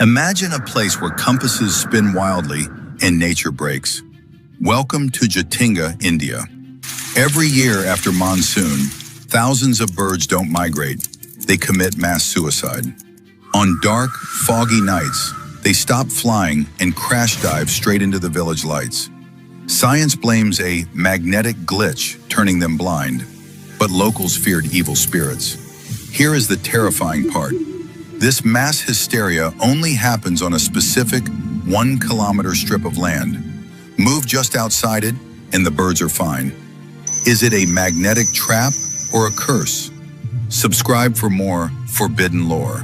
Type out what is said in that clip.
Imagine a place where compasses spin wildly and nature breaks. Welcome to Jatinga, India. Every year after monsoon, thousands of birds don't migrate. They commit mass suicide. On dark, foggy nights, they stop flying and crash dive straight into the village lights. Science blames a magnetic glitch, turning them blind, but locals feared evil spirits. Here is the terrifying part. This mass hysteria only happens on a specific 1-kilometer strip of land. Move just outside it, and the birds are fine. Is it a magnetic trap or a curse? Subscribe for more forbidden lore.